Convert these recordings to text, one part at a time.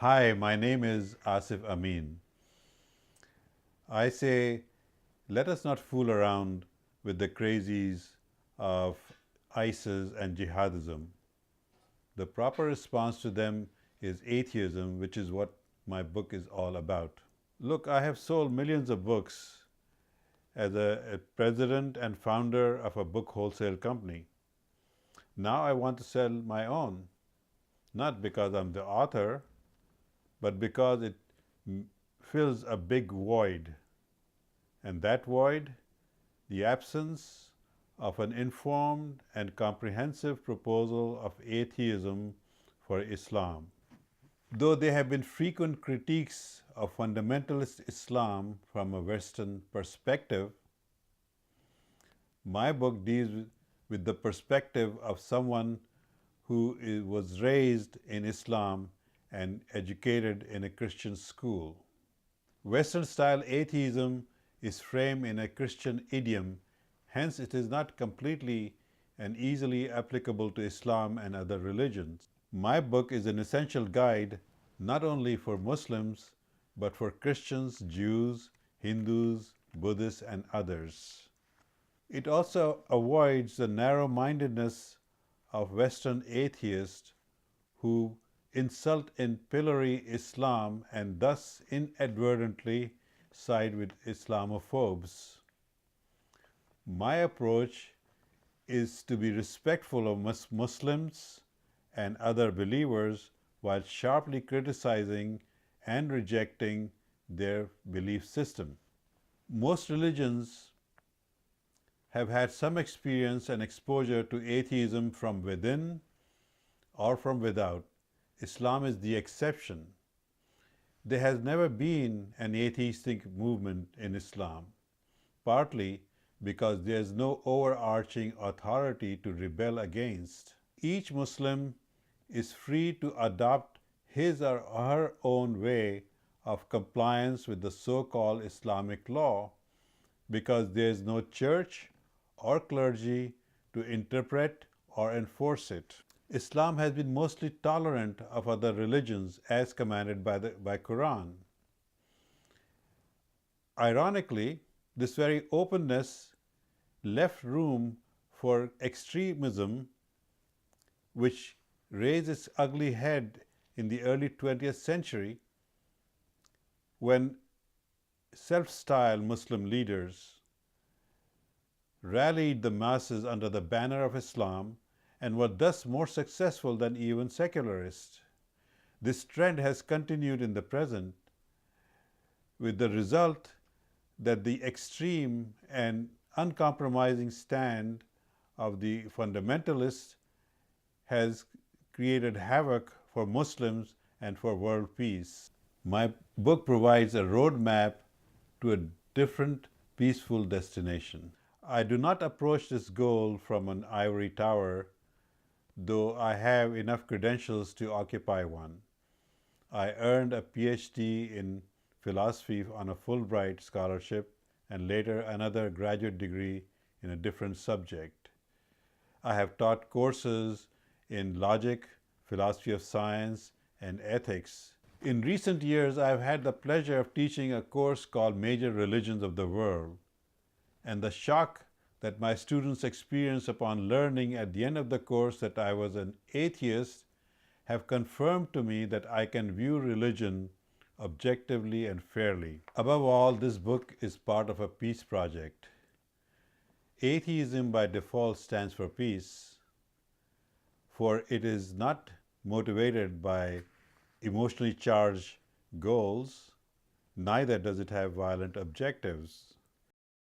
Hi, my name is Asif Amin. I say, let us not fool around with the crazies of ISIS and jihadism. The proper response to them is atheism, which is what my book is all about. Look, I have sold millions of books as a president and founder of a book wholesale company. Now I want to sell my own, not because I'm the author, but because it fills a big void. And that void, the absence of an informed and comprehensive proposal of atheism for Islam. Though there have been frequent critiques of fundamentalist Islam from a Western perspective, my book deals with the perspective of someone who was raised in Islam and educated in a Christian school. Western-style atheism is framed in a Christian idiom, hence it is not completely and easily applicable to Islam and other religions. My book is an essential guide not only for Muslims, but for Christians, Jews, Hindus, Buddhists, and others. It also avoids the narrow-mindedness of Western atheists who insult and pillory Islam and thus inadvertently side with Islamophobes. My approach is to be respectful of Muslims and other believers while sharply criticizing and rejecting their belief system. Most religions have had some experience and exposure to atheism from within or from without. Islam is the exception. There has never been an atheistic movement in Islam, partly because there is no overarching authority to rebel against. Each Muslim is free to adopt his or her own way of compliance with the so-called Islamic law because there is no church or clergy to interpret or enforce it. Islam has been mostly tolerant of other religions as commanded by Quran. Ironically, this very openness left room for extremism, which raised its ugly head in the early 20th century when self-styled Muslim leaders rallied the masses under the banner of Islam and were thus more successful than even secularists. This trend has continued in the present, with the result that the extreme and uncompromising stand of the fundamentalists has created havoc for Muslims and for world peace. My book provides a roadmap to a different peaceful destination. I do not approach this goal from an ivory tower, though I have enough credentials to occupy one. I earned a PhD in philosophy on a Fulbright scholarship and later another graduate degree in a different subject. I have taught courses in logic, philosophy of science, and ethics. In recent years, I have had the pleasure of teaching a course called Major Religions of the World, and the shock that my students experienced upon learning at the end of the course that I was an atheist have confirmed to me that I can view religion objectively and fairly. Above all, this book is part of a peace project. Atheism by default stands for peace, for it is not motivated by emotionally charged goals, neither does it have violent objectives.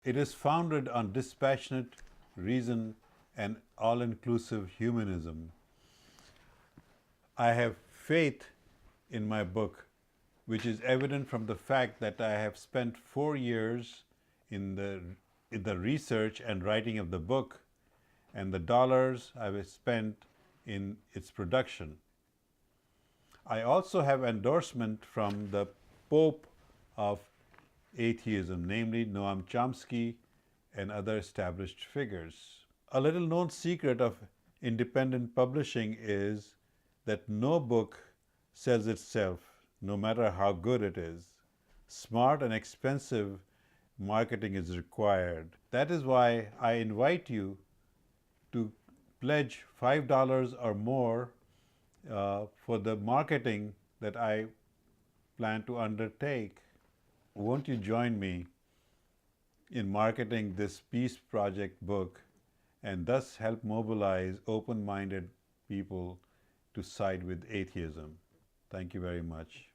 It is founded on dispassionate reason and all-inclusive humanism. I have faith in my book, which is evident from the fact that I have spent 4 years in the research and writing of the book and the dollars I have spent in its production. I also have endorsement from the Pope of atheism, namely Noam Chomsky and other established figures. A little known secret of independent publishing is that no book sells itself. no matter how good it is. Smart and expensive marketing is required. That is why I invite you to pledge $5 or more for the marketing that I plan to undertake. Won't you join me in marketing this Peace Project book and thus help mobilize open-minded people to side with atheism? Thank you very much.